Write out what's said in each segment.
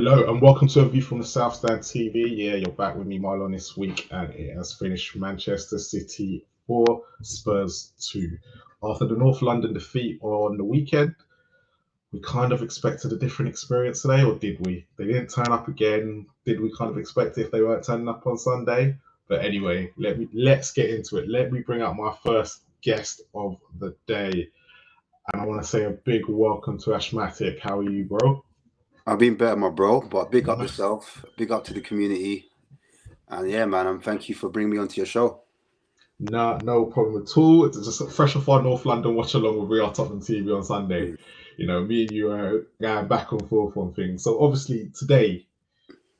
Hello and welcome to a view from the South Stand TV. Yeah, you're back with me, Marlon, this week, and it has finished Manchester City 4, Spurs 2. After the North London defeat on the weekend, we kind of expected a different experience today, or did we? They didn't turn up again. Did we kind of expect it if they weren't turning up on Sunday? But anyway, let's get into it. Let me bring out my first guest of the day, and I want to say a big welcome to Ashmatic. How are you, bro? I've been better, my bro, but big up yourself, big up to the community. And yeah, man, and thank you for bringing me onto your show. No problem at all. It's just fresh off our North London watch along with Real Tottenham TV on Sunday. Mm. You know, me and you are going back and forth on things. So obviously today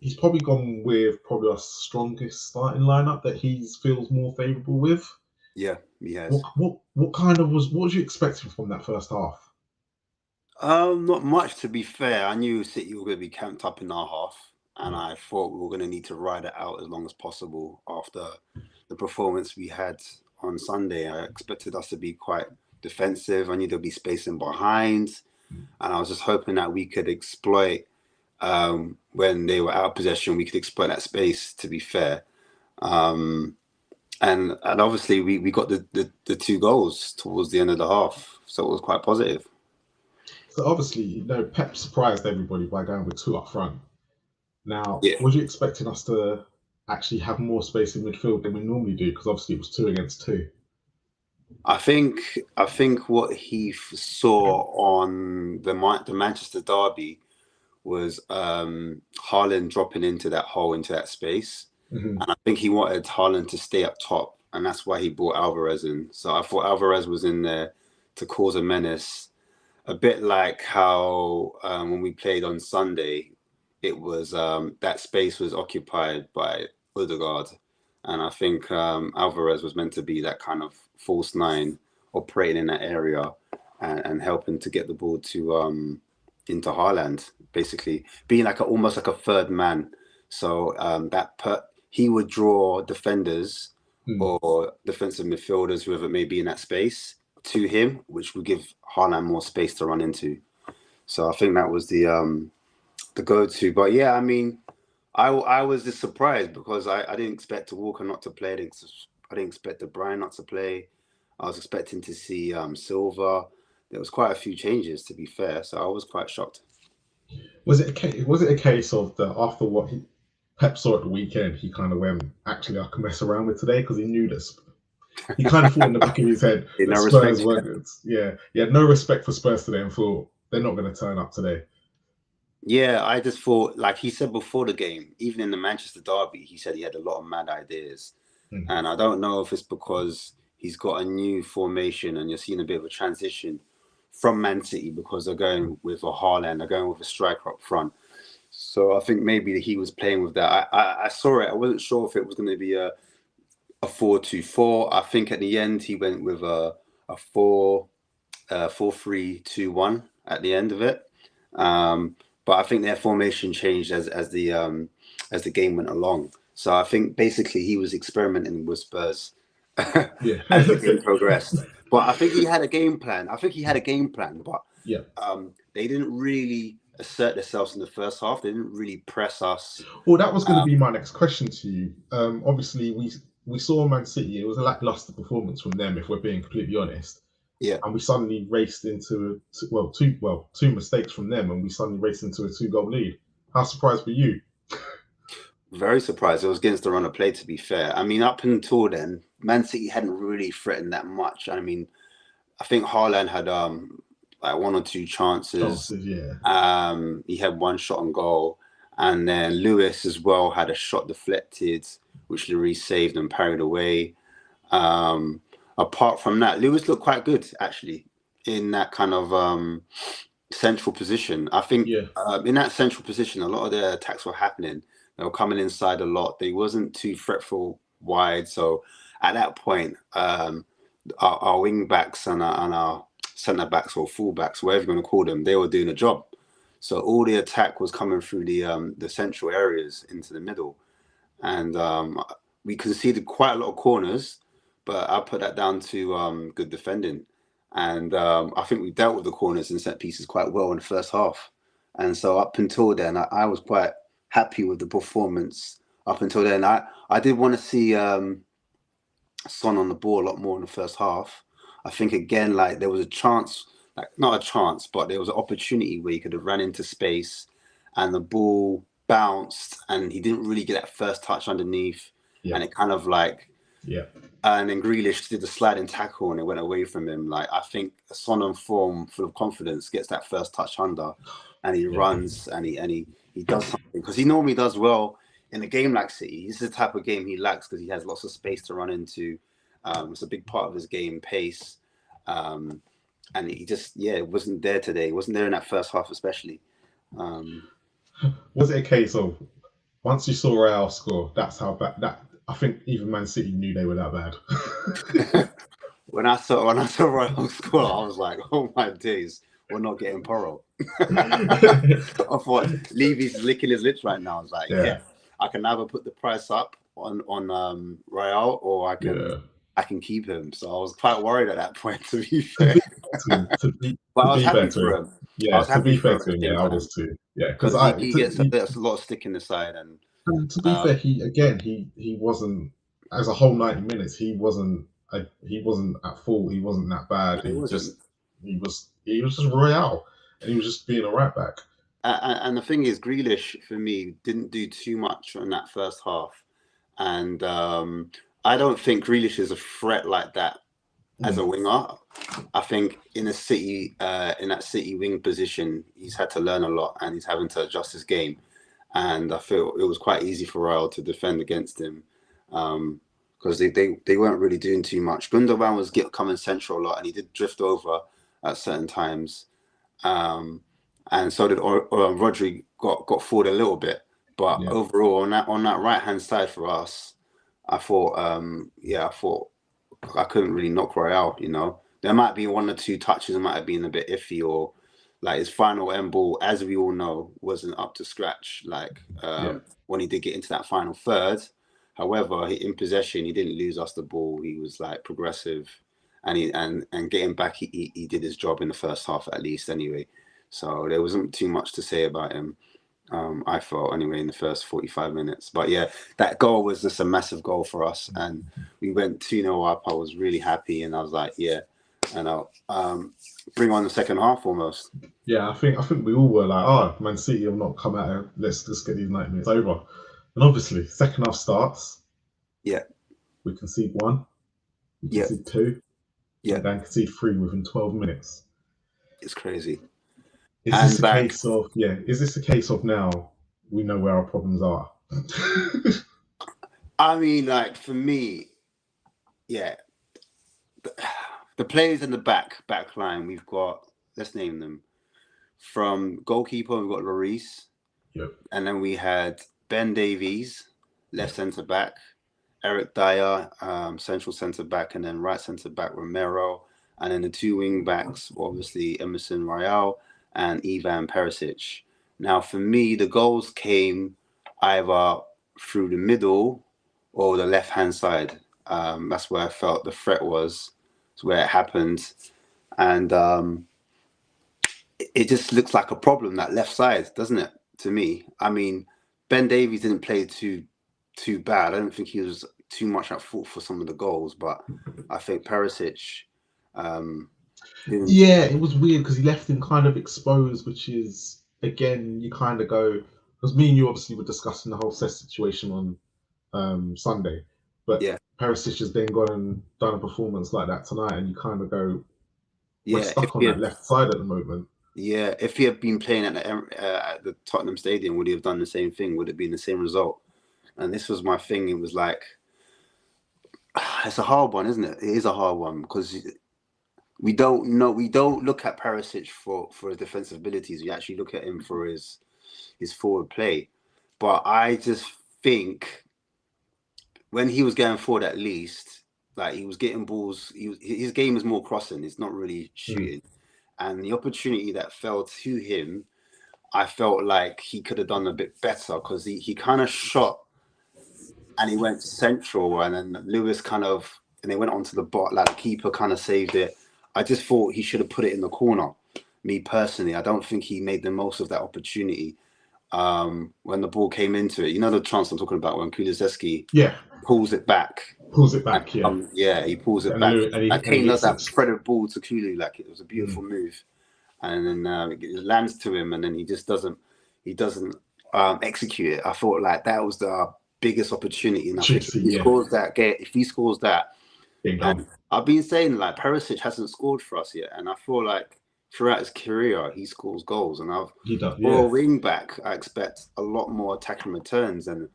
he's probably gone with probably our strongest starting lineup that he feels more favourable with. Yeah, he has. What was you expecting from that first half? Not much to be fair. I knew City were going to be camped up in our half, and I thought we were going to need to ride it out as long as possible after the performance we had on Sunday. I expected us to be quite defensive. I knew there'd be spacing behind, and I was just hoping that we could exploit when they were out of possession. We could exploit that space. To be fair. And obviously we got the two goals towards the end of the half, so it was quite positive. So obviously, Pep surprised everybody by going with two up front. Now, Yeah, was you expecting us to actually have more space in midfield than we normally do? Because obviously it was two against two. I think what he saw on the Manchester derby was Haaland dropping into that hole, into that space, Mm-hmm. and I think he wanted Haaland to stay up top, and that's why he brought Alvarez in. So I thought Alvarez was in there to cause a menace, a bit like how when we played on Sunday, it was that space was occupied by Odegaard, and I think Alvarez was meant to be that kind of false nine operating in that area and helping to get the ball to into Haaland, basically being like almost like a third man. So he would draw defenders Mm. or defensive midfielders, whoever it may be in that space, to him, which would give Haaland more space to run into. So I think that was the go-to. But yeah, I mean, I was just surprised because I didn't expect Walker not to play. I didn't expect De Bruyne not to play. I was expecting to see Silva. There was quite a few changes, to be fair. So I was quite shocked. Was it a case of that after what Pep saw at the weekend, he kind of went, actually, I can mess around with today because he knew that he kind of thought in the back of his head In that no Spurs respect. weren't good. Yeah, he had no respect for Spurs today and thought they're not going to turn up today. Yeah, I just thought, like he said before the game, even in the Manchester derby, he said he had a lot of mad ideas. Mm. And I don't know if it's because he's got a new formation and you're seeing a bit of a transition from Man City because they're going with a Haaland, they're going with a striker up front. So I think maybe he was playing with that. I saw it. I wasn't sure if it was going to be a 4-2-4. I think at the end he went with a 4-3-2-1 at the end of it. But I think their formation changed as the game went along. So I think basically he was experimenting with Spurs Yeah. as the game progressed. But I think he had a game plan. But Yeah. they didn't really assert themselves in the first half. They didn't really press us. Well, that was going to be my next question to you. Obviously, we saw Man City. It was a lackluster performance from them, if we're being completely honest. Yeah, And we suddenly raced into two mistakes from them, and we suddenly raced into a two-goal lead. How surprised were you? very surprised. It was against the run of play, to be fair. I mean, up until then, Man City hadn't really threatened that much. I mean, I think Haaland had like one or two chances. Chances, yeah. He had one shot on goal, and then Lewis as well had a shot deflected, which Lloris saved and parried away. Apart from that, Lewis looked quite good actually in that kind of central position. I think Yeah. in that central position, a lot of their attacks were happening. They were coming inside a lot. They wasn't too fretful wide. So at that point, our wing backs and our centre backs or full backs, whatever you want to call them, they were doing a job. So all the attack was coming through the central areas into the middle, and we conceded quite a lot of corners, but I put that down to good defending, and I think we dealt with the corners and set pieces quite well in the first half, And so up until then, I was quite happy with the performance. Up until then, I did want to see Son on the ball a lot more in the first half. I think again, like there was a chance, like not a chance, but there was an opportunity where he could have ran into space, and the ball bounced, and he didn't really get that first touch underneath, and it kind of like, and then Grealish did the sliding tackle, and it went away from him. Like I think Son on form, full of confidence, gets that first touch under, and he runs, and he does something because he normally does well. In a game like City, this is the type of game he lacks because he has lots of space to run into. It's a big part of his game, pace. And he just, it wasn't there today. He wasn't there in that first half, especially. Was it a case of once you saw Real score, that's how bad that? I think even Man City knew they were that bad. When I saw Real score, I was like, oh my days, we're not getting Porro. I thought Levy's licking his lips right now. I was like, I can either put the price up on Real or I can keep him. So I was quite worried at that point, to be fair. But I was happy for him. Yeah, to be fair to him, I was too. Yeah, because he gets a lot of stick in the side, and to be fair, he wasn't, as a whole 90 minutes. He wasn't at fault. He wasn't that bad. He was just Royale, and he was just being a right back. And the thing is, Grealish for me didn't do too much in that first half, and I don't think Grealish is a threat like that as a winger. I think in that City wing position, he's had to learn a lot, and he's having to adjust his game. And I feel it was quite easy for Real to defend against him because they weren't really doing too much. Gundogan was coming central a lot, and he did drift over at certain times. And so did Rodri got forward a little bit, but overall on that right hand side for us, I thought I couldn't really knock Royale. You know, there might be one or two touches that might have been a bit iffy, or like his final end ball, as we all know, wasn't up to scratch. Like when he did get into that final third, however, in possession he didn't lose us the ball. He was like progressive, and getting back, he did his job in the first half at least anyway. So there wasn't too much to say about him, I felt, anyway, in the first 45 minutes. But yeah, that goal was just a massive goal for us. And we went 2-0 up. I was really happy. And I was like, and I'll bring on the second half almost. Yeah, I think we all were like, Man City have not come out. Let's just get these 90 minutes over. And obviously, second half starts. Yeah. We concede 1. We concede 2. Yeah. And then concede 3 within 12 minutes. It's crazy. Is this a case of now we know where our problems are? I mean, like for me, the players in the back line, we've got, let's name them. From goalkeeper, we've got Lloris. Yep. And then we had Ben Davies, left centre back, Eric Dyer, central centre back, and then right centre back Romero, and then the 2 wing backs, obviously Emerson Royale and Ivan Perisic. Now, for me, the goals came either through the middle or the left-hand side. That's where I felt the threat was. It's where it happened. And it just looks like a problem, that left side, doesn't it, to me? I mean, Ben Davies didn't play too bad. I don't think he was too much at fault for some of the goals, but I think Perisic... it was weird because he left him kind of exposed, which is, again, you kind of go, because me and you obviously were discussing the whole situation on Sunday, but Perisic has then gone and done a performance like that tonight, and you kind of go, we're stuck on that left side at the moment. Yeah, if he had been playing at the Tottenham Stadium, would he have done the same thing? Would it be the same result? And this was my thing. It was like, it's a hard one, isn't it? It is a hard one because we don't know. We don't look at Perisic for his defensive abilities. We actually look at him for his forward play. But I just think when he was going forward, at least, like he was getting balls. His game is more crossing. It's not really shooting. And the opportunity that fell to him, I felt like he could have done a bit better because he kind of shot and he went central, and then Lewis and they went onto the bot, like the keeper kind of saved it. I just thought he should have put it in the corner. me personally, I don't think he made the most of that opportunity when the ball came into it. You know the chance I'm talking about when Kulusevski pulls it back. Yeah, he pulls it and back. he Kane does hits that it. threaded ball to Kulu, like it was a beautiful move, and then it lands to him, and then he just doesn't execute it. I thought like that was the biggest opportunity, and I think if he scores that, and I've been saying like Perisic hasn't scored for us yet, and I feel like throughout his career he scores goals, and for a wing back I expect a lot more attacking returns, and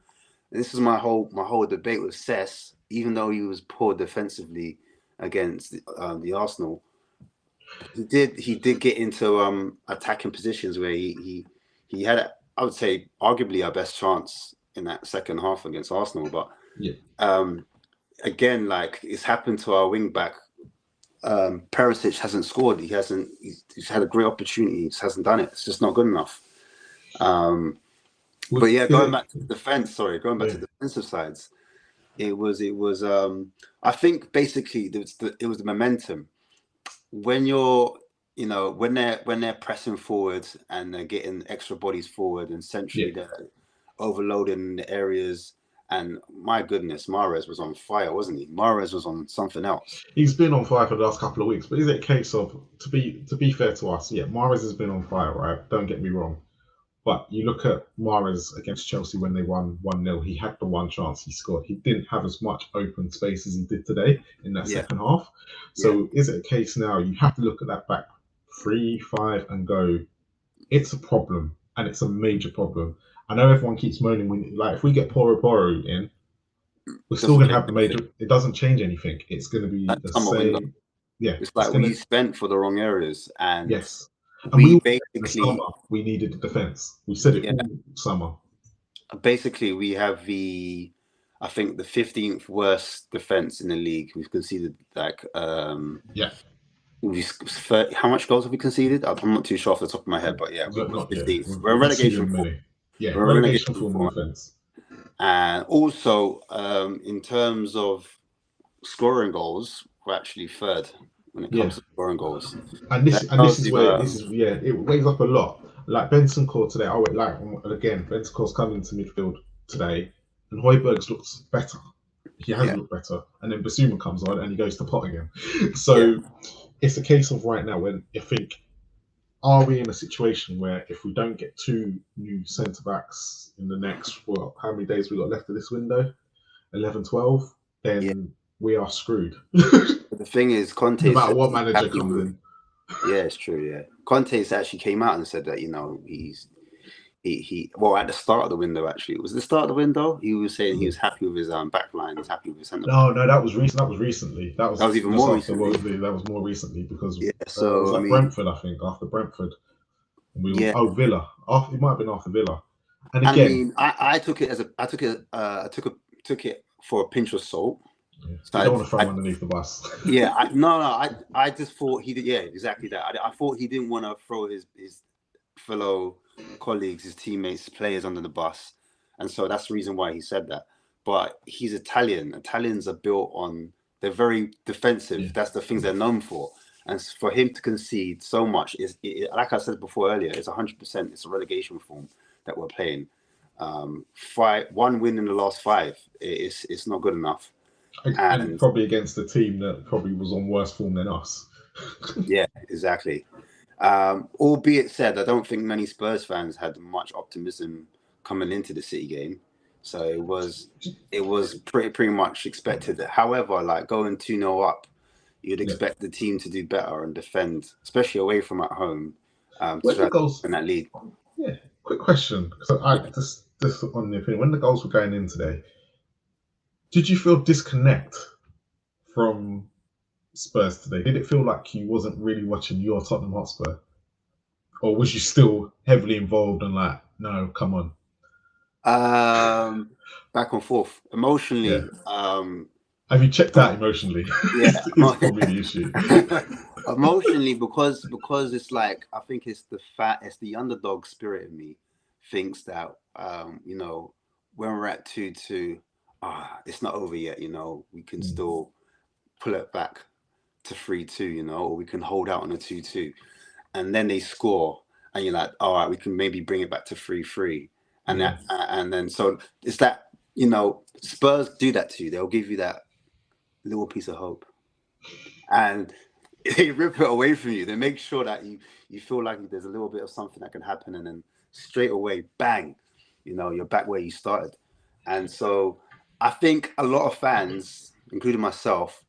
this is my whole debate with Cess. Even though he was poor defensively against the Arsenal, he did get into attacking positions where he had, I would say, arguably our best chance in that second half against Arsenal. But again, like it's happened to our wing back. Perisic hasn't scored. He's had a great opportunity. He just hasn't done it. It's just not good enough. But yeah, going back to the defensive sides, it was I think basically it was the momentum. When you're, when they're pressing forward and they're getting extra bodies forward and centrally they're overloading the areas. And my goodness, Mahrez was on fire, wasn't he? Mahrez was on something else. He's been on fire for the last couple of weeks, but is it a case of, to be fair to us, Mahrez has been on fire, right? Don't get me wrong. But you look at Mahrez against Chelsea when they won 1-0, he had the one chance he scored. He didn't have as much open space as he did today in that second half. So is it a case now you have to look at that back 3-5 and go, it's a problem, and it's a major problem. I know everyone keeps moaning, if we get Poro in, we're still going to have the major. It doesn't change anything. It's going to be the same. Window. Yeah, it's like we spent for the wrong areas, and and we basically we needed the defense. We said it all summer. Basically, we have I think the 15th worst defense in the league. We've conceded like how much goals have we conceded? I'm not too sure off the top of my head, but yeah, we're 15th. We're relegation form. Yeah, we're relegation form defense. And also, in terms of scoring goals, we're actually third when it comes to scoring goals. And this is where it weighs up a lot. Like Benson scored today. Bentancur's coming to midfield today, and Højbjerg's looks better. He has looked better, and then Basuma comes on and he goes to pot again. So it's a case of right now when you think, are we in a situation where if we don't get 2 new centre backs in the next, how many days we got left of this window? 11, 12, then we are screwed. The thing is, Conte, no matter what manager comes in. Yeah, it's true. Yeah, Conte actually came out and said that he at the start of the window, actually, it was the start of the window. He was saying he was happy with his back line. He's happy with his centre. No, that was recent. That was recently. That was even more recently. That was more recently because it was Brentford, I think, after Brentford. Villa. It might have been after Villa. And again, I took it for a pinch of salt. So you don't want to throw him underneath the bus. I just thought he did. Yeah, exactly that. I thought he didn't want to throw his fellow colleagues, his teammates, players under the bus, and so that's the reason why he said that. But he's Italian. Italians are built on, they're very defensive. That's the things they're known for. And for him to concede so much like I said before earlier, it's 100%. It's a relegation form that we're playing. 1 win in the last 5. It's not good enough. And probably against a team that probably was on worse form than us. Yeah, exactly. Albeit said, I don't think many Spurs fans had much optimism coming into the City game, so it was pretty much expected. However, like going 2-0 up, you'd expect the team to do better and defend, especially away from at home. When the goals in that lead. Yeah, quick question. So just on the opinion, when the goals were going in today, did you feel disconnect from Spurs today? Did it feel like you wasn't really watching your Tottenham Hotspur? Or was you still heavily involved and like, no, come on? Back and forth. Emotionally. Have you checked out emotionally? Yeah. It's probably the issue. Emotionally, because it's like, I think it's the underdog spirit in me thinks that, when we're at 2-2, it's not over yet, we can still pull it back to 3-2, or we can hold out on a 2-2. and then they score, and you're like, all right, we can maybe bring it back to 3-3, and Yeah. and then so it's that, Spurs do that to you. They'll give you that little piece of hope, and they rip it away from you. They make sure that you feel like there's a little bit of something that can happen, and then straight away, bang, you're back where you started. And so I think a lot of fans, including myself,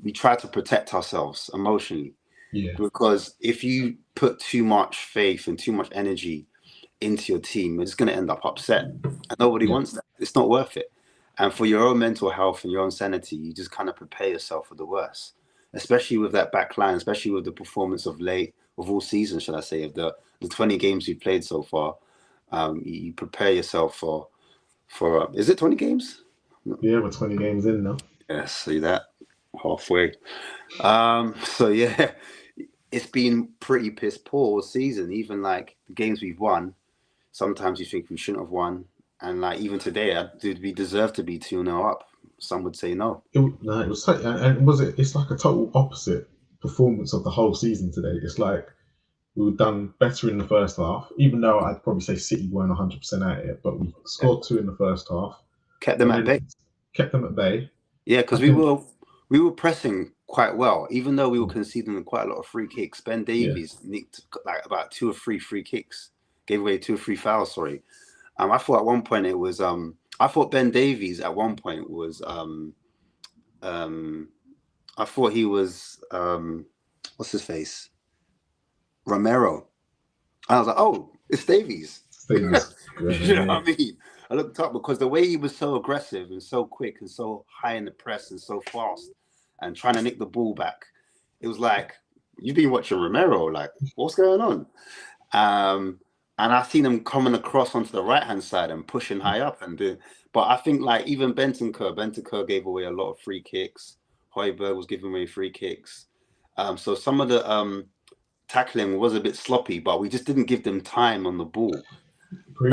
we try to protect ourselves emotionally. Yeah. Because if you put too much faith and too much energy into your team, it's going to end up upset. And nobody wants that. It's not worth it. And for your own mental health and your own sanity, you just kind of prepare yourself for the worst, especially with that back line, especially with the performance of all season, should I say, of the 20 games we've played so far. You prepare yourself for is it 20 games? Yeah, we're 20 games in now. Yeah, see that? Halfway. So yeah, it's been pretty piss poor all season. Even like the games we've won, sometimes you think we shouldn't have won. And like even today, did we deserve to be 2-0 up? Some would say no. It was it's like a total opposite performance of the whole season today. It's like we were done better in the first half, even though I'd probably say City weren't 100% at it, but we scored 2 in the first half. Kept them at bay. Kept them at bay. Yeah, because we were pressing quite well, even though we were conceding quite a lot of free kicks. Ben Davies nicked like about 2 or 3 free kicks, gave away 2 or 3 fouls. Sorry, I thought at one point it was I thought Ben Davies at one point was I thought he was what's his face, Romero. I was like, oh, it's Davies. You know what I mean? I looked up because the way he was so aggressive and so quick and so high in the press and so fast and trying to nick the ball back, it was like, you've been watching Romero, like, what's going on? And I seen him coming across onto the right-hand side and pushing high up. But I think like even Bentancur gave away a lot of free kicks. Højbjerg was giving away free kicks. So some of the tackling was a bit sloppy, but we just didn't give them time on the ball.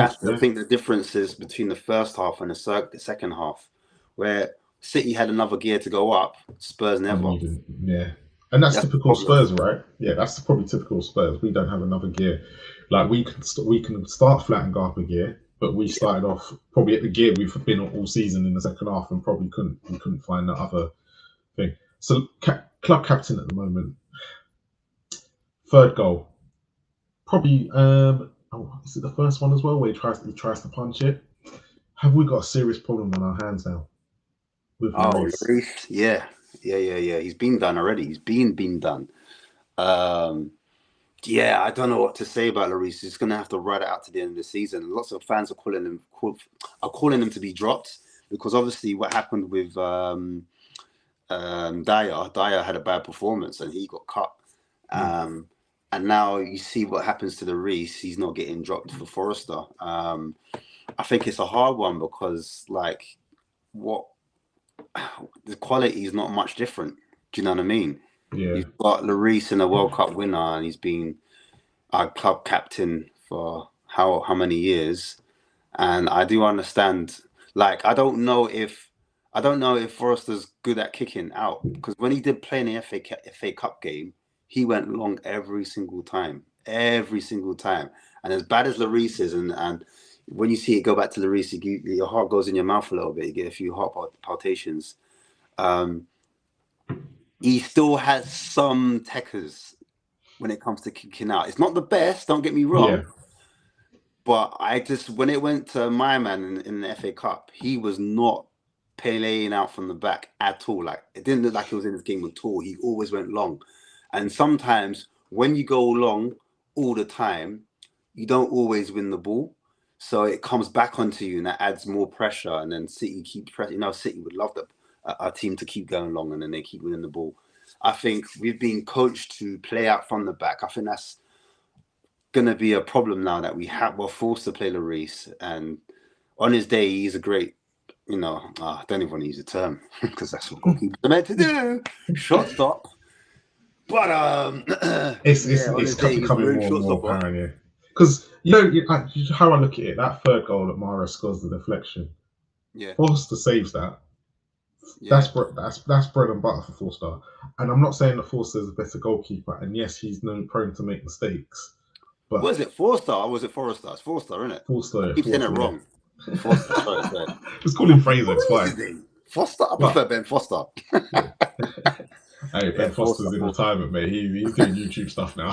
I think the difference is between the first half and the second half, where City had another gear to go up, Spurs never. Yeah, and that's typical Spurs, right? Yeah, that's probably typical Spurs. We don't have another gear. Like we can start flat and go up a gear, but we started off probably at the gear we've been all season in the second half, and probably couldn't find that other thing. So club captain at the moment, third goal, probably. Is it the first one as well where he tries to punch it? Have we got a serious problem on our hands now? Lloris? Yeah. He's been done already. He's been done. Yeah, I don't know what to say about Lloris. He's going to have to ride it out to the end of the season. Lots of fans are calling him to be dropped because obviously what happened with Dyer had a bad performance and he got cut. And now you see what happens to Lloris. He's not getting dropped for Forrester. I think it's a hard one because like the quality is not much different. Do you know what I mean? Yeah. You've got Lloris in a World Cup winner, and he's been our club captain for how many years. And I do understand. Like, I don't know if Forrester's good at kicking out because when he did play in the FA Cup game, he went long every single time. And as bad as Lloris is, and when you see it go back to Lloris, your heart goes in your mouth a little bit. You get a few heart palpitations. He still has some techers when it comes to kicking out. It's not the best, don't get me wrong. But when it went to my man in the FA Cup, he was not playing out from the back at all. Like, it didn't look like he was in this game at all. He always went long. And sometimes when you go long all the time, you don't always win the ball. So it comes back onto you and that adds more pressure. And then City keep pressing. City would love our team to keep going long and then they keep winning the ball. I think we've been coached to play out from the back. I think that's going to be a problem now that we're forced to play Lloris. And on his day, he's a great, I don't even want to use the term because that's what goalkeepers are meant to do. Shot stop. But it's becoming more and more apparent, yeah. Because how I look at it, that third goal that Mara scores the deflection. Yeah. Forster saves that. Yeah. That's bread and butter for Forster. And I'm not saying that Forster is a better goalkeeper. And yes, he's known prone to make mistakes. But Was it Four-star or was it Forrester? It's Four-star, isn't it? I Forster, keep saying it yeah. wrong. Foster, sorry. Just call him Fraser. It's What is fine. his name? Foster? I But prefer Ben Foster. yeah. Hey, Yeah, Ben Foster's in retirement, mate. He's doing YouTube stuff now.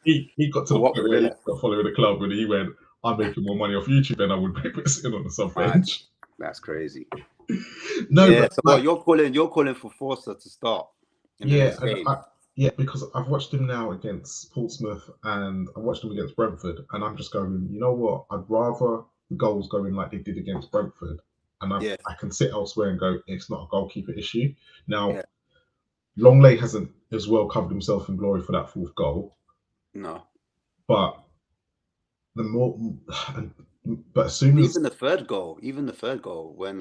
he got to the point where he got following the club and he went, I'm making more money off YouTube than I would be sitting on the sub bench. That's crazy. No, yeah, but so like, you're calling for Forster to start in the next game. Because I've watched him now against Portsmouth and I watched him against Brentford, and I'm just going, you know what? I'd rather the goals go in like they did against Brentford, and I can sit elsewhere and go, it's not a goalkeeper issue. Now, Longley hasn't as well covered himself in glory for that fourth goal. No, but as soon as even the third goal when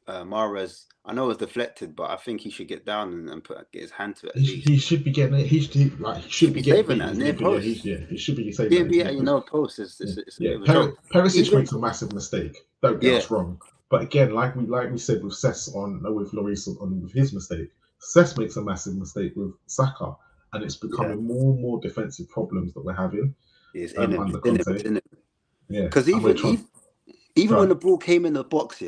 Mahrez, I know it was deflected, but I think he should get down and get his hand to it. He should be getting it. He should be saving that near post. He should be saving that. Post is a bit of a joke. Perisic makes a massive mistake. Don't get us wrong. But again, like we said with Cesc with Lloris on with his mistake, Cesc makes a massive mistake with Saka, and it's becoming more and more defensive problems that we're having. Under Conte. Yeah, because even when the ball came in the box,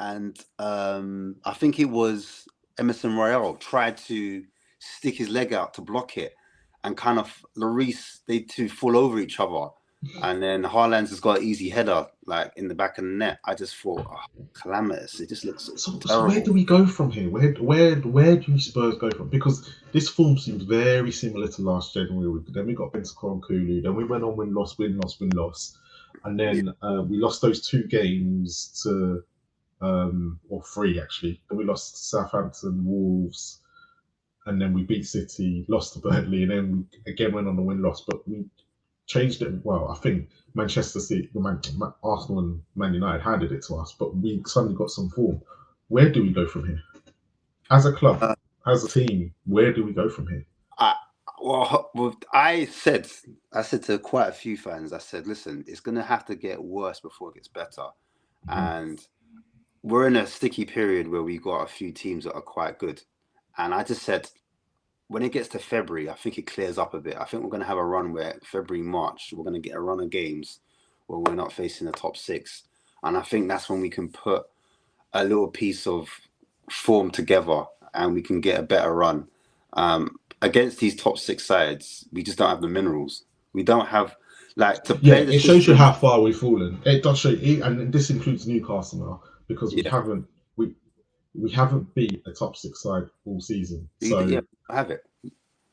and I think it was Emerson Royale tried to stick his leg out to block it, and kind of Lloris, they two fall over each other, and then Haaland's has got an easy header like in the back of the net. I just thought, calamitous. It just looks so where do we go from here? Where do Spurs go from? Because this form seems very similar to last January. Then we got Bentancur and Kulu. Then we went on win loss, and then we lost those 2 games to. Or 3 actually. Then we lost to Southampton, Wolves, and then we beat City, lost to Burnley, and then we again went on the win-loss. But we changed it. Well, I think Manchester City, Arsenal, and Man United handed it to us, but we suddenly got some form. Where do we go from here? As a club, as a team, where do we go from here? I said to quite a few fans, I said, listen, it's going to have to get worse before it gets better, and we're in a sticky period where we got a few teams that are quite good. And I just said, when it gets to February, I think it clears up a bit. I think we're going to have a run where February, March, we're going to get a run of games where we're not facing the top 6. And I think that's when we can put a little piece of form together and we can get a better run. Against these top 6 sides, we just don't have the minerals. We don't have, to play the it shows you how far we've fallen. It does show you, and this includes Newcastle now. Because we haven't beat a top 6 side all season. So have it.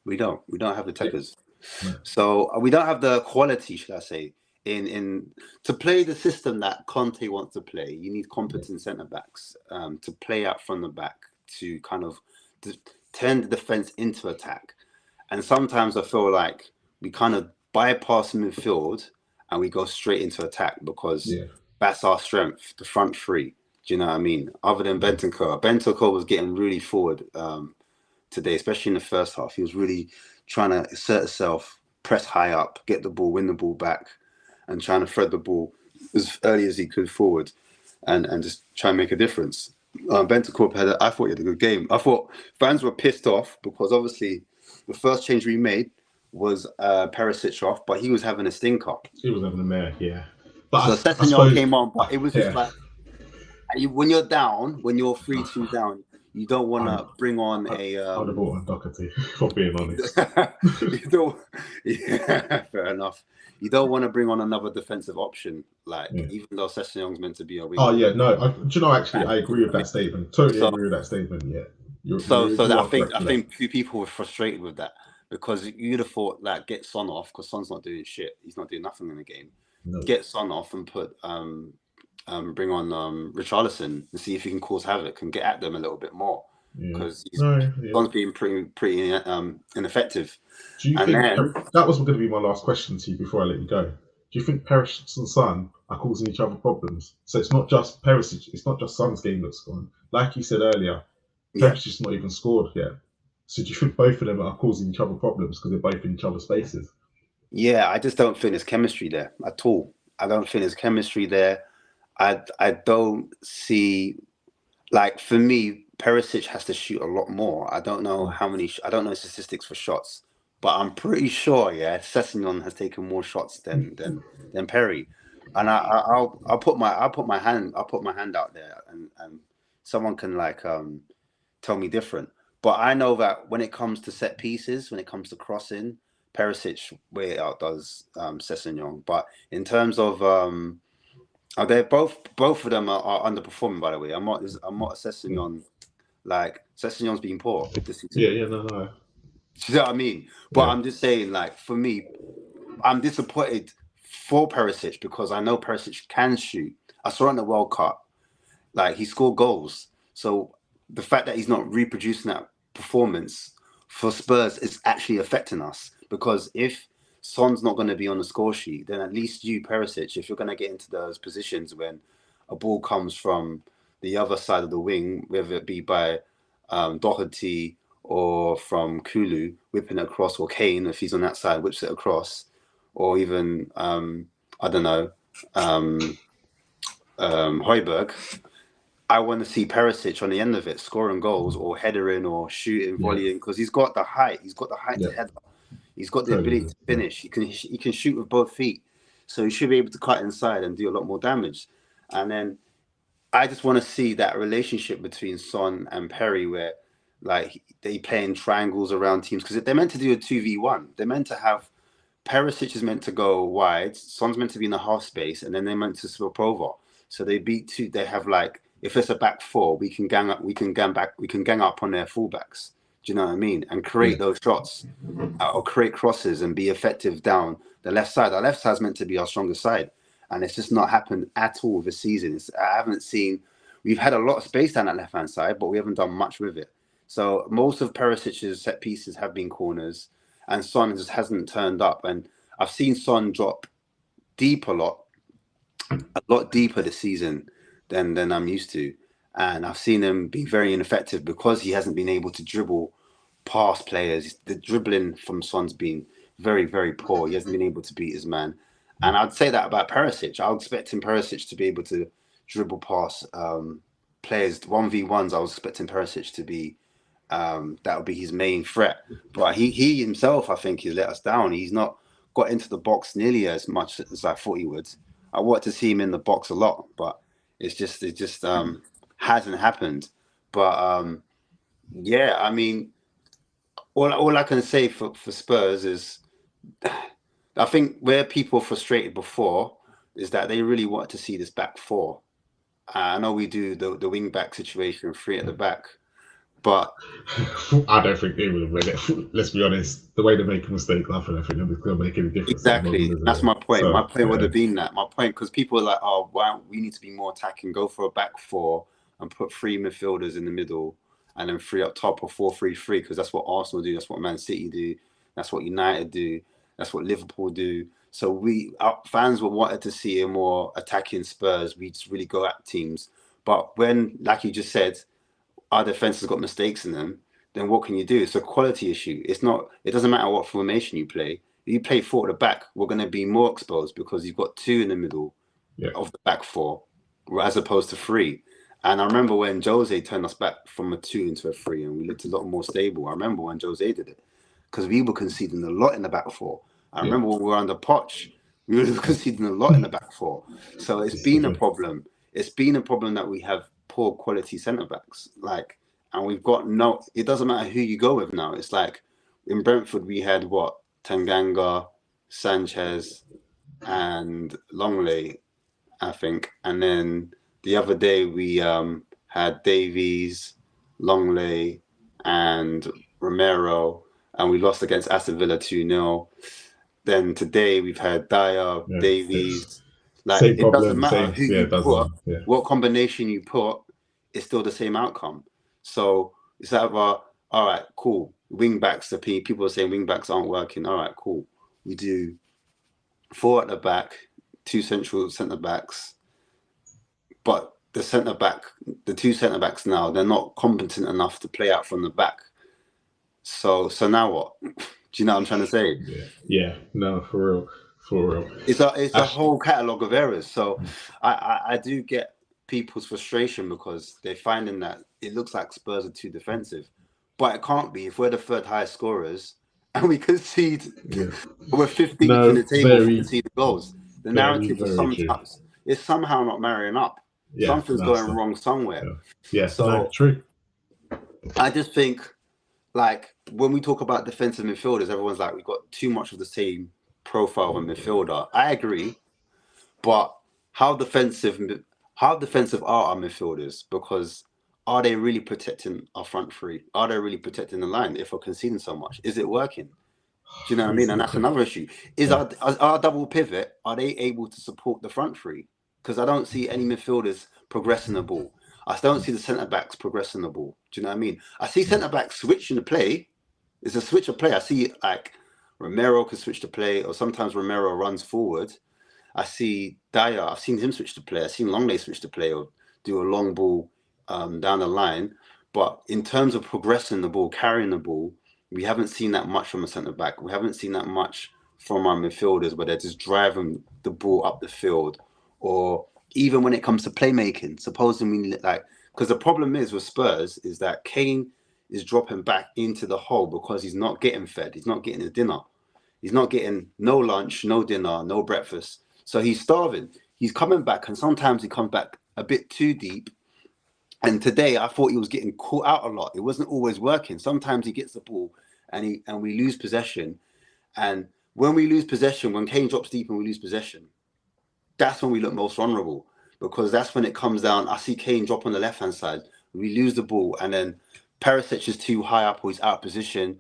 We don't have the techers. No. So we don't have the quality, should I say, in to play the system that Conte wants to play. You need competent centre backs to play out from the back to kind of turn the defense into attack. And sometimes I feel like we kind of bypass midfield and we go straight into attack because that's our strength, the front 3. Do you know what I mean? Other than Bentancur was getting really forward today, especially in the first half. He was really trying to assert himself, press high up, get the ball, win the ball back, and trying to thread the ball as early as he could forward and just try and make a difference. Bentancur I thought he had a good game. I thought fans were pissed off because obviously the first change we made was Perisic off, but he was having a stinker. He was having a mare, yeah. But so Sessegnon came on, but it was just like, when you're down, when you're 3-2 down, you don't want to bring on a. I'd have brought on Doherty, for being honest. Fair enough. You don't want to bring on another defensive option, even though Sessegnon's meant to be a winger. Oh yeah, no. Do you know? Actually, I agree with that statement. Totally agree with that statement. Yeah. I think few people were frustrated with that because you'd have thought get Son off because Son's not doing shit. He's not doing nothing in the game. No. Get Son off and put bring on Richarlison and see if he can cause havoc and get at them a little bit more because he's being pretty ineffective. Do you think that was going to be my last question to you before I let you go? Do you think Perisic and Son are causing each other problems? So it's not just Perisic, it's not just Son's game that's gone. Like you said earlier, Perisic's not even scored yet. So do you think both of them are causing each other problems because they're both in each other's spaces? Yeah, I just don't think there's chemistry there at all. I don't think there's chemistry there. I don't see, like, for me, Perisic has to shoot a lot more. I don't know how many. I don't know statistics for shots, but I'm pretty sure, yeah, Sessegnon has taken more shots than Perry. And I'll put my hand out there, and someone can like tell me different. But I know that when it comes to set pieces, when it comes to crossing, Perisic way outdoes Sessegnon. But in terms of they both of them are underperforming, by the way. I'm not assessing on, like, Sessegnon's been poor this season. Yeah, no. Do you know what I mean? But I'm just saying, like, for me, I'm disappointed for Perisic because I know Perisic can shoot. I saw it in the World Cup. Like, he scored goals. So the fact that he's not reproducing that performance for Spurs is actually affecting us, because if Son's not going to be on the score sheet, then at least you, Perisic, if you're going to get into those positions when a ball comes from the other side of the wing, whether it be by Doherty or from Kulu whipping it across, or Kane, if he's on that side, whips it across, or even I don't know, Højbjerg. I want to see Perisic on the end of it, scoring goals or headering or shooting, volleying, because he's got the height. He's got the height to header. He's got the ability to finish. He can shoot with both feet, so he should be able to cut inside and do a lot more damage. And then I just want to see that relationship between Son and Perry, where like they play in triangles around teams, because they're meant to do a 2v1. They're meant to have Perisic is meant to go wide, Son's meant to be in the half space, and then they're meant to swap over. So they beat two. They have, like, if it's a back four, we can gang up. We can gang up on their fullbacks. Do you know what I mean? And create those shots, or create crosses and be effective down the left side. Our left side's meant to be our strongest side, and it's just not happened at all this season. I haven't seen. We've had a lot of space down that left hand side, but we haven't done much with it. So most of Perisic's set pieces have been corners, and Son just hasn't turned up. And I've seen Son drop deep a lot deeper this season than I'm used to. And I've seen him be very ineffective because he hasn't been able to dribble past players. The dribbling from Son's been very, very poor. He hasn't been able to beat his man. And I'd say that about Perisic. I was expecting Perisic to be able to dribble past players. 1v1s, I was expecting Perisic to be, that would be his main threat. But he himself, I think, he's let us down. He's not got into the box nearly as much as I thought he would. I want to see him in the box a lot, but it just hasn't happened. But yeah, I mean, all I can say for Spurs is, I think where people were frustrated before is that they really wanted to see this back four. I know we do the wing back situation, three at the back, but I don't think they would have made it. Let's be honest. The way they make a mistake, I don't think it's going to make any difference. Exactly. That's my point. So, my point would have been that. My point, because people are like, oh, wow, we need to be more attacking, go for a back four and put three midfielders in the middle and then three up top, or 4-3-3, because that's what Arsenal do. That's what Man City do. That's what United do. That's what Liverpool do. So our fans were wanted to see a more attacking Spurs. We just really go at teams. But when, like you just said, our defense has got mistakes in them, then what can you do? It's a quality issue. It doesn't matter what formation you play. If you play four at the back, we're going to be more exposed because you've got two in the middle of the back four, as opposed to three. And I remember when Jose turned us back from a 2 into a 3, and we looked a lot more stable. I remember when Jose did it, because we were conceding a lot in the back four. I remember when we were under Poch, we were conceding a lot in the back four. So it's been a problem. It's been a problem that we have poor quality centre backs. Like, and we've got it doesn't matter who you go with now. It's like in Brentford, we had Tanganga, Sanchez, and Longley, I think. And then the other day we had Davies, Longley, and Romero, and we lost against Aston Villa 2-0. Then today we've had Dyer, Davies. Like, it doesn't matter who you put, what combination you put, it's still the same outcome. So it's either, all right, cool. Wing backs, people are saying wing backs aren't working. All right, cool. We do 4 at the back, 2 central centre backs, but the two centre backs now, they're not competent enough to play out from the back. So now what? Do you know what I'm trying to say? Yeah, no, for real. For real. It's a whole catalogue of errors. So I do get people's frustration because they're finding that it looks like Spurs are too defensive. But it can't be if we're the third highest scorers and we concede. Yeah. We're 15th in the table for conceded goals. The narrative is true. it's somehow not marrying up. Yeah, Something's going wrong somewhere. Yeah, so true. I just think, like, when we talk about defensive midfielders, everyone's like, we've got too much of the same profile of a midfielder. I agree, but how defensive are our midfielders? Because are they really protecting our front three? Are they really protecting the line if we're conceding so much? Is it working? Do you know what I mean? And that's another issue. Is our double pivot, are they able to support the front three? Because I don't see any midfielders progressing the ball. I don't see the centre-backs progressing the ball. Do you know what I mean? I see centre-backs switching the play. It's a switch of play. I see, like, Romero can switch to play, or sometimes Romero runs forward. I see Dyer. I've seen him switch to play. I've seen Longley switch to play or do a long ball down the line. But in terms of progressing the ball, carrying the ball, we haven't seen that much from a centre-back. We haven't seen that much from our midfielders where they're just driving the ball up the field. Or even when it comes to playmaking, supposing because the problem is with Spurs is that Kane is dropping back into the hole because he's not getting fed. He's not getting his dinner. He's not getting no lunch, no dinner, no breakfast. So he's starving. He's coming back, and sometimes he comes back a bit too deep. And today I thought he was getting caught out a lot. It wasn't always working. Sometimes he gets the ball and we lose possession. And when we lose possession, when Kane drops deep and we lose possession, that's when we look most vulnerable, because that's when it comes down. I see Kane drop on the left-hand side. We lose the ball, and then Perisic is too high up or he's out of position.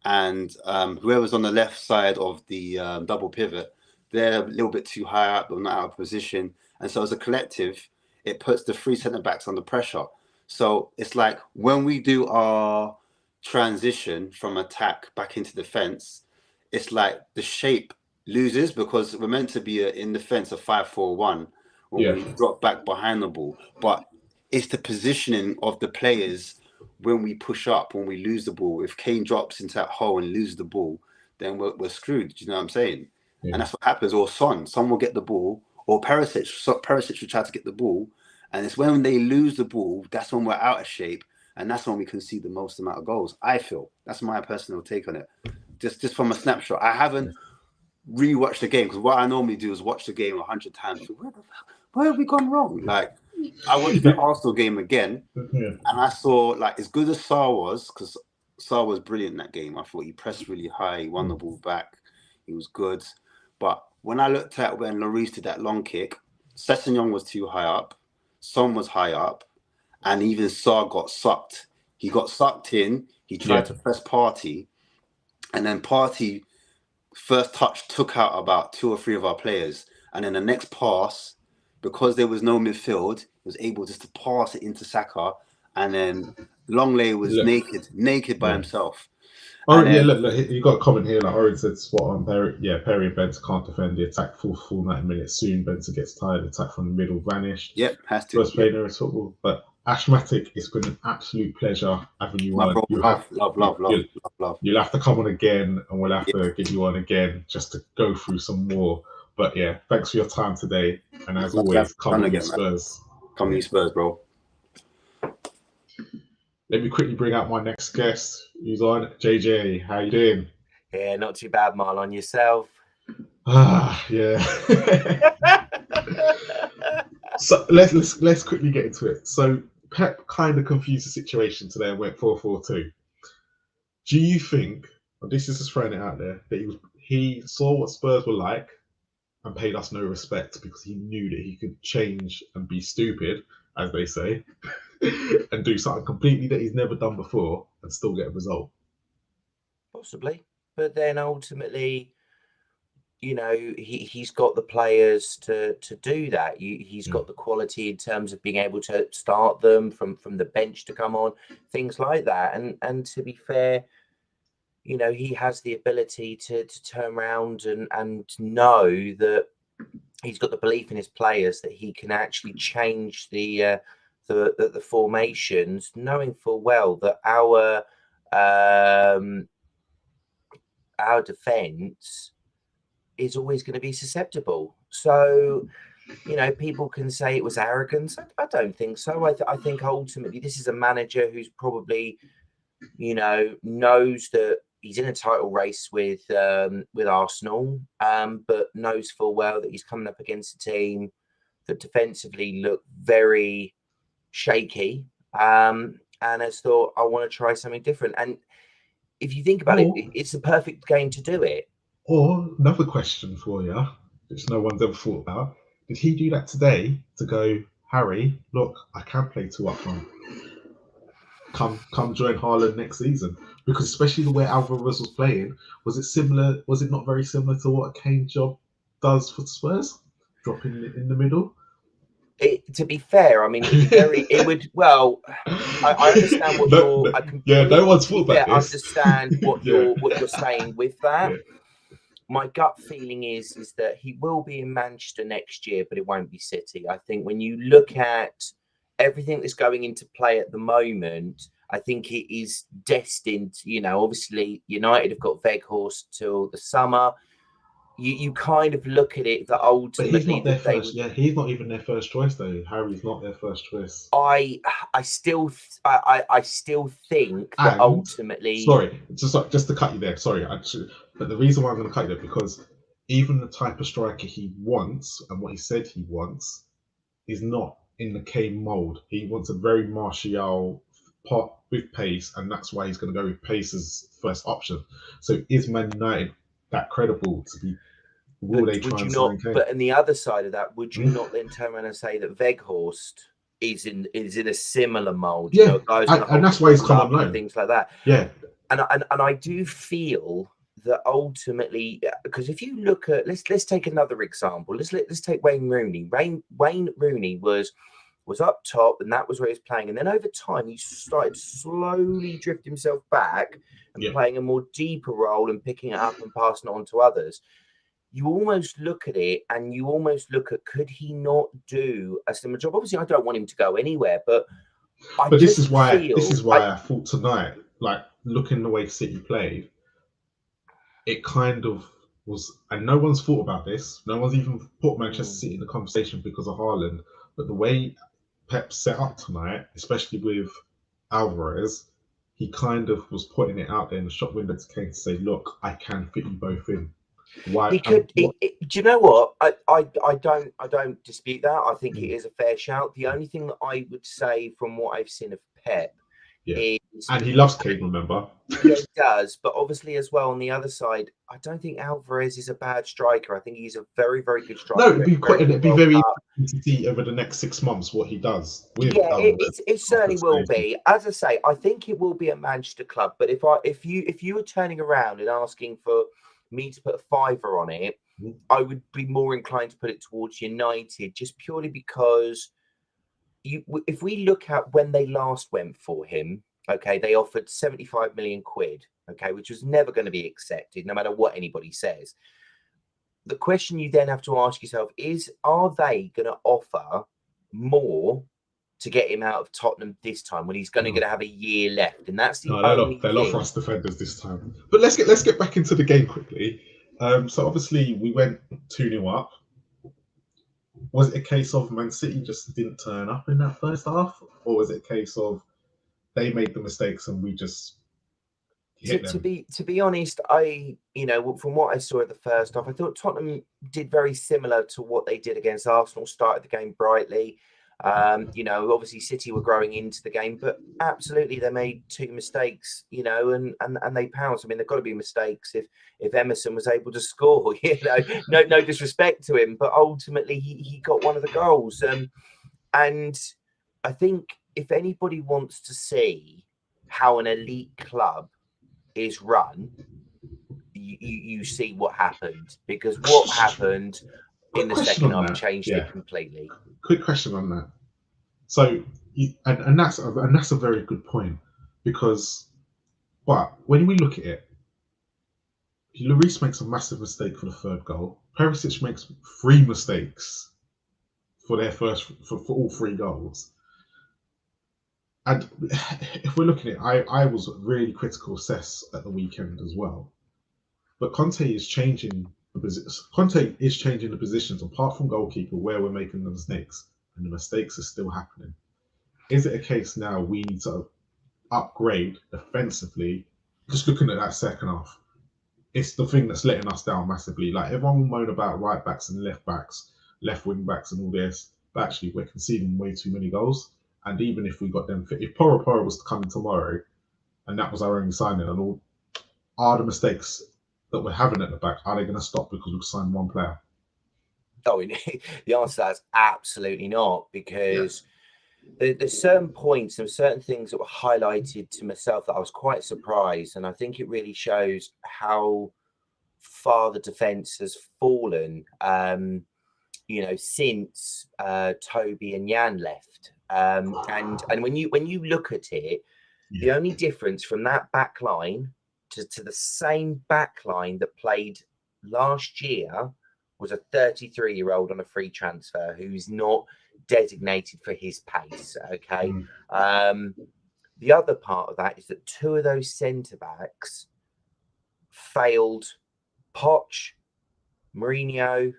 And whoever's on the left side of the double pivot, they're a little bit too high up or not out of position. And so as a collective, it puts the three centre-backs under pressure. So it's like when we do our transition from attack back into defence, it's like the shape loses, because we're meant to be in defence of 5-4-1 when we drop back behind the ball. But it's the positioning of the players when we push up, when we lose the ball. If Kane drops into that hole and loses the ball, then we're screwed. Do you know what I'm saying? Yeah. And that's what happens. Or Son will get the ball, or Perisic will try to get the ball. And it's when they lose the ball, that's when we're out of shape. And that's when we concede the most amount of goals, I feel. That's my personal take on it. Just from a snapshot. I haven't rewatched the game, because what I normally do is watch the game 100 times. Where have we gone wrong? Like, I watched the Arsenal game again, and I saw, like, as good as Sarr was, because Sarr was brilliant in that game. I thought he pressed really high, he won the ball back, he was good. But when I looked at when Lloris did that long kick, Sessegnon was too high up, Son was high up, and even Sarr got sucked. He got sucked in, he tried to press Partey, and then Partey, first touch, took out about 2 or 3 of our players. And then the next pass, because there was no midfield, was able just to pass it into Saka. And then Longley was naked by himself. Oh, and look, you got a comment here. Like Oren said, spot on. Perry and Benta can't defend the attack full 90 minutes. Soon Benta gets tired. Attack from the middle vanished. Yep, has to. First player in football. But Ashmatic, it's been an absolute pleasure having you on. Love. You'll have to come on again, and we'll have to get you on again just to go through some more. But yeah, thanks for your time today. And as always, come on, Spurs. Come on, Spurs, bro. Let me quickly bring out my next guest. Who's on? JJ, how you doing? Yeah, not too bad, Marlon. Yourself? Yeah. So let's quickly get into it. So Pep kind of confused the situation today and went 4-4-2. Do you think, this is just throwing it out there, that he saw what Spurs were like and paid us no respect because he knew that he could change and be stupid, as they say, and do something completely that he's never done before and still get a result? Possibly. But then ultimately, you know, he's got the players to do that. He's got the quality in terms of being able to start them from the bench to come on, things like that. And to be fair, you know, he has the ability to turn around and know that he's got the belief in his players that he can actually change the formations, knowing full well that our defense is always going to be susceptible. So, you know, people can say it was arrogance. I don't think so. I think ultimately this is a manager who's probably, you know, knows that he's in a title race with Arsenal, but knows full well that he's coming up against a team that defensively look very shaky, and has thought, I want to try something different. And if you think about it, it's the perfect game to do it. Or another question for you, which no one's ever thought about: did he do that today to go, Harry? Look, I can play 2 up front. Come join Haaland next season, because especially the way Alvarez was playing, was it similar? Was it not very similar to what a Kane job does for Spurs, dropping in the middle? To be fair, I mean, it'd be very. It would. Well, I understand what you're. I completely, no one's thought about this. Understand what you're saying with that. Yeah. My gut feeling is that he will be in Manchester next year, but it won't be City. I think when you look at everything that's going into play at the moment, I think it is destined. You know, obviously United have got Weghorst till the summer. You kind of look at it that ultimately, but he's not their first. He's not even their first choice though. Harry's not their first choice. I still think that ultimately. Sorry, just to cut you there. Sorry, but the reason why I'm going to cut you there, because even the type of striker he wants and what he said he wants is not in the Kane mold. He wants a very Martial pot with pace, and that's why he's going to go with pace as first option. So is Man United that credible to be? Will they try and sign Kane? But on the other side of that, would you not then turn around and say that Weghorst is in a similar mold? Yeah, you know, guys and that's why he's come on loan. Things like that. Yeah, and I do feel that ultimately, because if you look at let's take another example. Let's take Wayne Rooney. Wayne Rooney was up top, and that was where he was playing. And then over time, he started slowly drift himself back and playing a more deeper role and picking it up and passing it on to others. You almost look at it and you almost look at, could he not do a similar job? Obviously, I don't want him to go anywhere, but this is why I thought tonight, like looking the way City played, it kind of was, and no one's thought about this. No one's even put Manchester City in the conversation because of Haaland. But the way Pep set up tonight, especially with Alvarez, he kind of was putting it out there in the shop window to Kane to say, "Look, I can fit you both in." Why? He could. Do you know what? I don't dispute that. I think it is a fair shout. The only thing that I would say from what I've seen of Pep is, and he loves Kane, remember? Yeah, he does. But obviously, as well on the other side, I don't think Alvarez is a bad striker. I think he's a very, very good striker. No, it'd be very interesting to see over the next 6 months what he does. It certainly will be. As I say, I think it will be a Manchester club. But if you were turning around and asking for me to put a fiver on it, I would be more inclined to put it towards United, just purely because if we look at when they last went for him, okay, they offered 75 million quid, okay, which was never going to be accepted, no matter what anybody says. The question you then have to ask yourself is, are they going to offer more to get him out of Tottenham this time when he's going to have a year left? And that's the only thing. They'll offer us defenders this time. But let's get back into the game quickly. So obviously we went 2-0 up. Was it a case of Man City just didn't turn up in that first half, or was it a case of they made the mistakes and we just hit them? To be honest, from what I saw at the first half, I thought Tottenham did very similar to what they did against Arsenal. Started the game brightly. Obviously City were growing into the game, but absolutely they made 2 mistakes, and they pounced. I mean, there've got to be mistakes if Emerson was able to score, no disrespect to him, but ultimately he got one of the goals. And I think if anybody wants to see how an elite club is run, you see what happened, because what happened in the second half changed it completely. Quick question on that. So, and that's a very good point, but when we look at it, Lloris makes a massive mistake for the 3rd goal. Perisic makes 3 mistakes for all 3 goals. And if we're looking at it, I was really critical of Cesc at the weekend as well. But Conte is changing Conte is changing the positions apart from goalkeeper where we're making the mistakes, and the mistakes are still happening. Is it a case now we need to upgrade defensively? Just looking at that second half, it's the thing that's letting us down massively. Like everyone will moan about right backs and left backs, left wing backs, and all this, but actually we're conceding way too many goals. And even if we got them fit, if Poro was to come in tomorrow, and that was our only signing, and all are the mistakes that we're having at the back, are they going to stop because we've signed one player? Oh, the answer to that is absolutely not, because there's certain points and certain things that were highlighted to myself that I was quite surprised, and I think it really shows how far the defence has fallen. Since Toby and Jan left, and when you look at it, the only difference from that back line to the same back line that played last year was a 33-year-old on a free transfer who's not designated for his pace. Okay. The other part of that is that two of those centre backs failed Poch, Mourinho,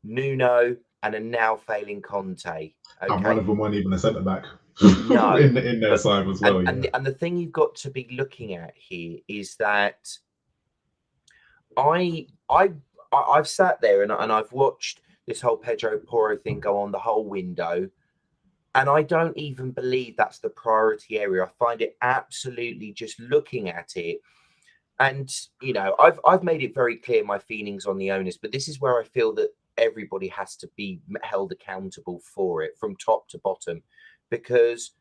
Nuno, and are now failing Conte. Okay? And one of them wasn't even a centre back. No, in their side as well. And the thing you've got to be looking at here is that I've sat there and I've watched this whole Pedro Porro thing go on the whole window, and I don't even believe that's the priority area. I find it absolutely, just looking at it. And, I've made it very clear my feelings on the owners, but this is where I feel that everybody has to be held accountable for it from top to bottom. Because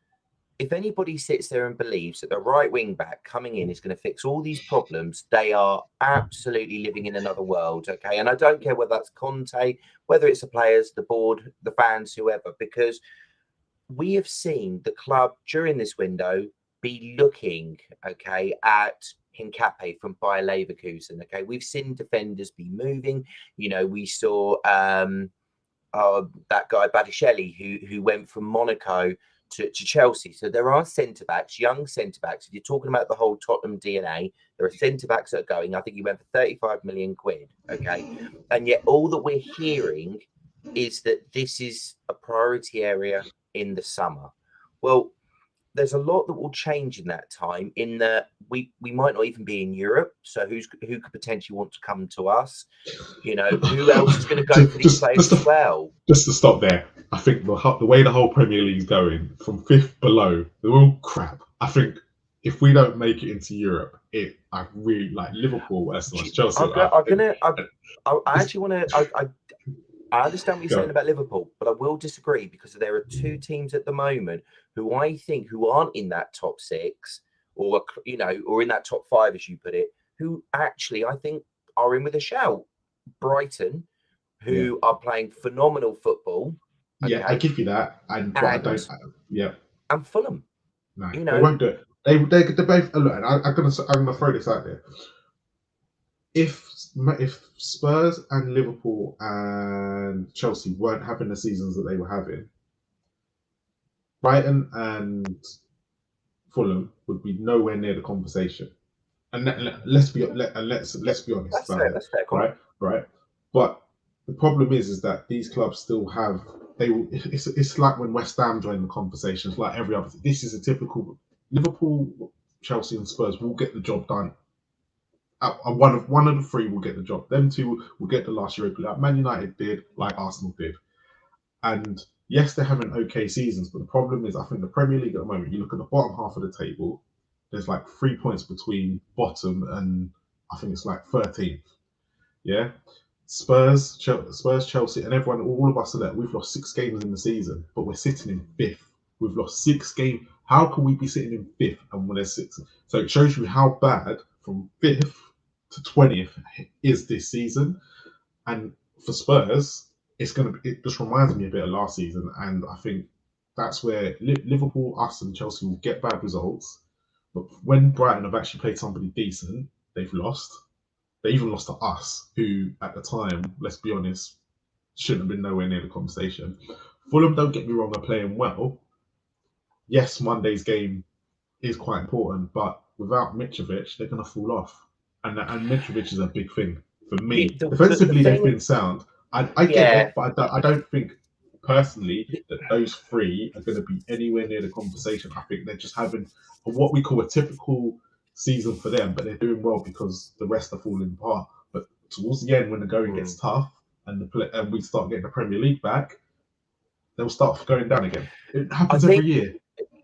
if anybody sits there and believes that the right wing back coming in is going to fix all these problems, they are absolutely living in another world. Okay. And I don't care whether that's Conte, whether it's the players, the board, the fans, whoever, because we have seen the club during this window be looking, okay, at Hincapié from Bayer Leverkusen. Okay, we've seen defenders be moving. We saw that guy Badiashile who went from Monaco to Chelsea. So there are centre backs, young centre backs. If you're talking about the whole Tottenham DNA, there are centre backs that are going. I think he went for 35 million quid. Okay, and yet all that we're hearing is that this is a priority area in the summer. Well, there's a lot that will change in that time, in that we might not even be in Europe. So who could potentially want to come to us? Who else is going to go for these players as well? Just to stop there, I think the way the whole Premier League's going, from fifth below, they're all crap. I think if we don't make it into Europe, I really like Liverpool, Arsenal, Chelsea. I understand what you're saying about Liverpool, but I will disagree, because there are two teams at the moment who I think who aren't in that top six, or in that top five, as you put it, who actually I think are in with a shout. Brighton, who are playing phenomenal football. Okay? Yeah, I give you that, and Fulham. No, they won't do it. They both. Look, and I'm gonna throw this out there. If Spurs and Liverpool and Chelsea weren't having the seasons that they were having, Brighton and Fulham would be nowhere near the conversation. And let's be honest. That's fair. Right. But the problem is that these clubs still have. It's like when West Ham joined the conversation. It's like every other. This is a typical Liverpool, Chelsea, and Spurs will get the job done. One of the three will get the job. Them two will get the last Europa, like Man United did, like Arsenal did. And yes, they're having okay seasons, but the problem is, I think the Premier League at the moment, you look at the bottom half of the table, there's like 3 points between bottom and I think it's like 13th. Yeah, Spurs, Chelsea, and everyone, all of us are there. We've lost 6 games in the season, but we're sitting in 5th. We've lost 6 games. How can we be sitting in 5th and when there's 6? So it shows you how bad from 5th to 20th is this season. And for Spurs, it just reminds me a bit of last season, and I think that's where Liverpool, us, and Chelsea will get bad results. But when Brighton have actually played somebody decent, they've lost. They even lost to us, who at the time, let's be honest, shouldn't have been nowhere near the conversation. Fulham, don't get me wrong, are playing well. Yes, Monday's game is quite important, but without Mitrovic, they're going to fall off. And Mitrovic is a big thing. For me, The defensively they've thing, been sound. I get yeah, it, but I don't think personally that those three are going to be anywhere near the conversation. I think they're just having what we call a typical season for them, but they're doing well because the rest are falling apart. But towards the end, when the going gets tough and we start getting the Premier League back, they'll start going down again. It I happens think every year.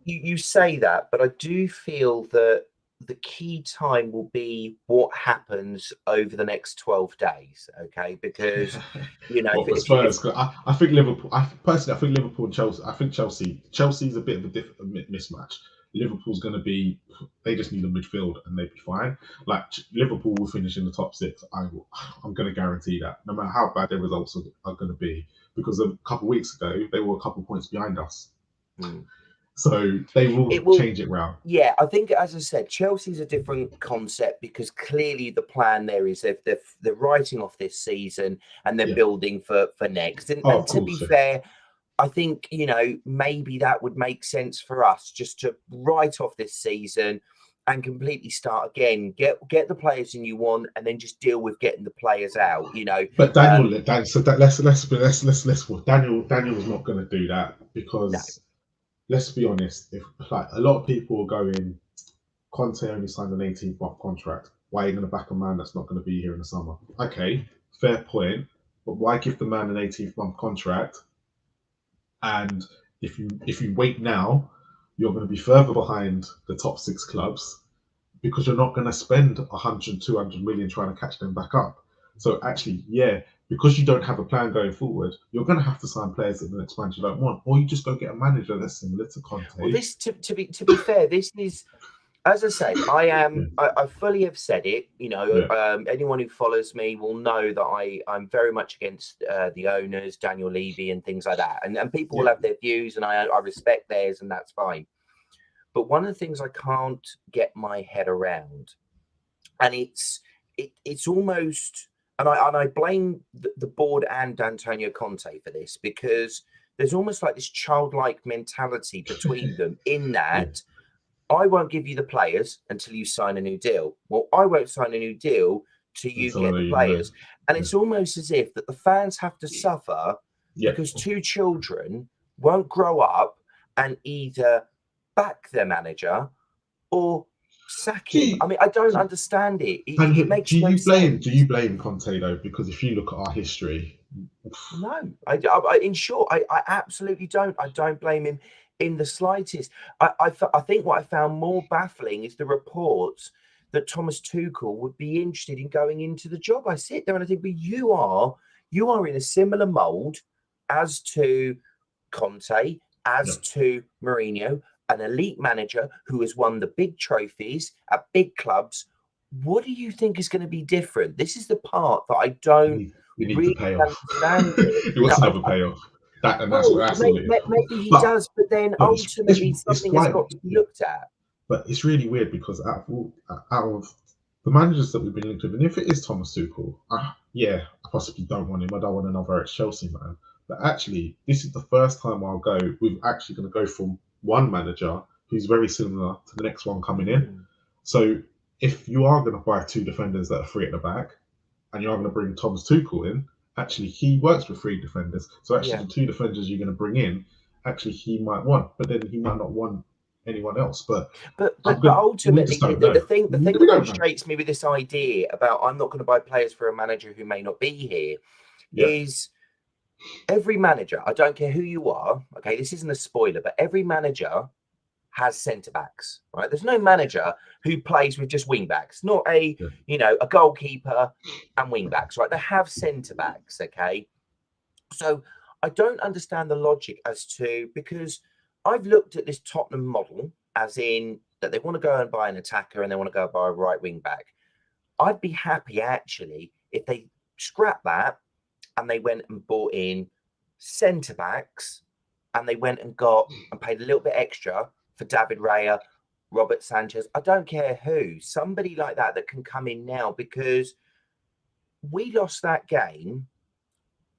you say that, but I do feel that the key time will be what happens over the next 12 days. Okay, because Well, for if Spurs, 'cause I think Liverpool. Personally, I think Liverpool and Chelsea. I think Chelsea's a bit of a mismatch. Liverpool's going to be. They just need a midfield, and they'd be fine. Like Liverpool will finish in the top six. I'm going to guarantee that, no matter how bad their results are going to be, because a couple of weeks ago they were a couple of points behind us. So they will change it round. Yeah, I think, as I said, Chelsea's a different concept because clearly the plan there is they're writing off this season and they're building for next. And to be fair, I think, maybe that would make sense for us just to write off this season and completely start again. Get the players in you want, and then just deal with getting the players out. But Daniel's Daniel's not going to do that because. No. Let's be honest, if like a lot of people are going, Conte only signed an 18-month contract. Why are you going to back a man that's not going to be here in the summer? Okay, fair point. But why give the man an 18-month contract? And if you wait now, you're going to be further behind the top six clubs because you're not going to spend 100, 200 million trying to catch them back up. So actually, yeah, because you don't have a plan going forward, you're going to have to sign players at the next match you don't want, or you just go get a manager that's similar to Conte. Well, this to be fair, this is, as I say, I fully have said it. Anyone who follows me will know that I'm very much against the owners, Daniel Levy, and things like that. And people will have their views, and I respect theirs, and that's fine. But one of the things I can't get my head around, and it's almost, and I blame the board and Antonio Conte for this, because there's almost like this childlike mentality between them in that I won't give you the players until you sign a new deal. Well, I won't sign a new deal till you get the players. And it's almost as if that the fans have to suffer because two children won't grow up and either back their manager or sack him. I mean, I don't understand it. It makes no sense. Do you blame Conte though? Because if you look at our history, no. In short, I absolutely don't. I don't blame him in the slightest. I think what I found more baffling is the reports that Thomas Tuchel would be interested in going into the job. I sit there and I think, but you are in a similar mold as to Conte, as to Mourinho, an elite manager who has won the big trophies at big clubs. What do you think is going to be different? This is the part that I don't really understand. He wants another payoff. That's all it is. Maybe he does, but then ultimately something has got to be looked at. But it's really weird because out of the managers that we've been linked with, and if it is Thomas Tuchel, I possibly don't want him. I don't want another ex-Chelsea man. But actually, this is the first time we're actually going to go from one manager who's very similar to the next one coming in. So if you are going to buy two defenders that are free at the back, and you are going to bring Thomas Tuchel in, actually he works with three defenders. So actually the two defenders you're going to bring in, actually he might want, but then he might not want anyone else. But ultimately, the thing that frustrates me with this idea about I'm not going to buy players for a manager who may not be here is every manager, I don't care who you are, okay, this isn't a spoiler, but every manager has centre backs, right? There's no manager who plays with just wing backs, not a goalkeeper and wing backs, right? They have centre backs, okay? So I don't understand the logic as to, because I've looked at this Tottenham model as in that they want to go and buy an attacker and they want to go and buy a right wing back. I'd be happy actually if they scrap that and they went and bought in centre backs and they went and got and paid a little bit extra for David Raya, Robert Sanchez, I don't care who, somebody like that can come in now, because we lost that game.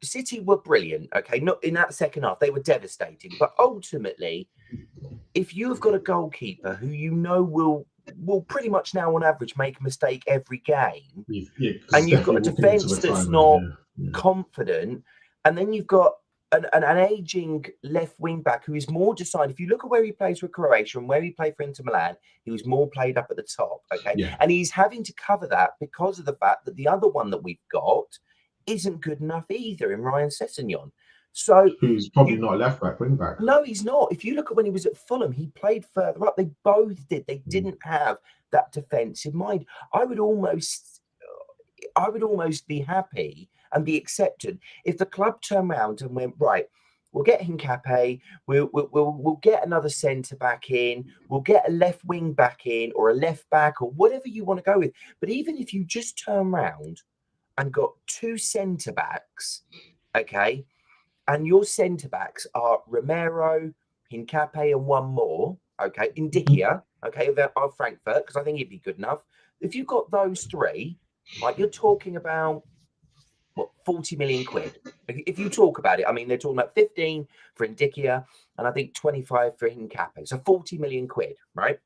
City were brilliant, okay, not in that second half, they were devastating, but ultimately, if you've got a goalkeeper who will will pretty much now on average make a mistake every game. Yeah, and you've got a defence that's not confident, and then you've got an aging left wing back who is more decided. If you look at where he plays for Croatia and where he played for Inter Milan, he was more played up at the top. Okay, and he's having to cover that because of the fact that the other one that we've got isn't good enough either in Ryan Sessegnon. So who's probably not a left back, wing back. No, he's not. If you look at when he was at Fulham, he played further up. They both did. They didn't have that defensive mind. I would almost be happy and be accepted if the club turned around and went, right, we'll get Hincapié, we'll get another centre back in, we'll get a left wing back in, or a left back, or whatever you want to go with. But even if you just turn around and got 2 centre backs, okay, and your centre backs are Romero, Hincapié, and one more, okay, Ndickia, okay, of Frankfurt, because I think he'd be good enough. If you've got those 3, like, you're talking about, what, 40 million quid. If you talk about it, I mean, they're talking about 15 for Ndickia and I think 25 for Hincapié. So 40 million quid, right?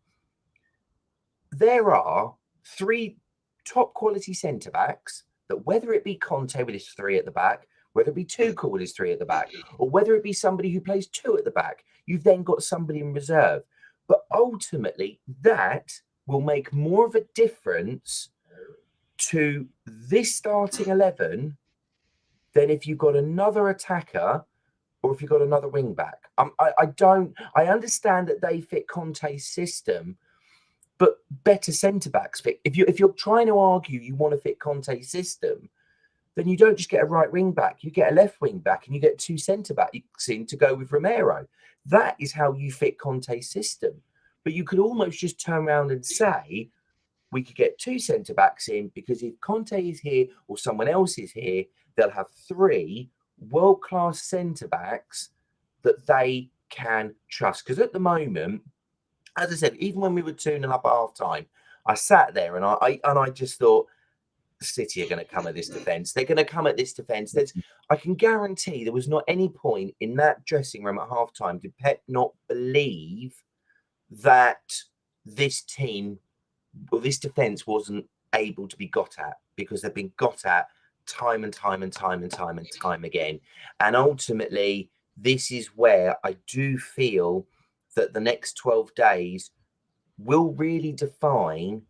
There are 3 top quality centre backs that, whether it be Conte with his 3 at the back, whether it be Tuchel with his 3 at the back, or whether it be somebody who plays 2 at the back, you've then got somebody in reserve. But ultimately, that will make more of a difference to this starting 11 than if you've got another attacker or if you've got another wing back. I understand that they fit Conte's system, but better centre backs fit. If you're trying to argue you want to fit Conte's system, then you don't just get a right wing back, you get a left wing back and you get 2 centre backs in to go with Romero. That is how you fit Conte's system. But you could almost just turn around and say, we could get 2 centre backs in, because if Conte is here or someone else is here, they'll have 3 world-class centre backs that they can trust. Because at the moment, as I said, even when we were 2-0 up at half time, I sat there and I just thought, City are going to come at this defence. They're going to come at this defence. I can guarantee there was not any point in that dressing room at half time did Pep not believe that this team, well, this defence wasn't able to be got at, because they've been got at time and time again. And ultimately, this is where I do feel that the next 12 days will really define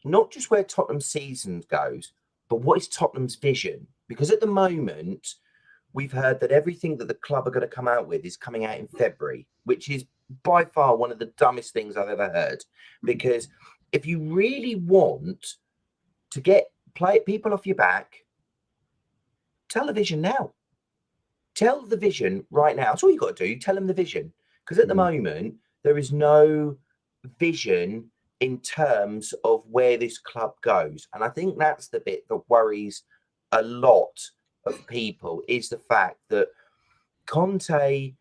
not just where Tottenham's season goes, but what is Tottenham's vision. Because at the moment, we've heard that everything that the club are going to come out with is coming out in February, which is by far one of the dumbest things I've ever heard. Because if you really want to get people off your back, tell the vision now. Tell the vision right now. That's all you got to do. Tell them the vision. Because at the moment, there is no vision in terms of where this club goes. And I think that's the bit that worries a lot of people, is the fact that Conte,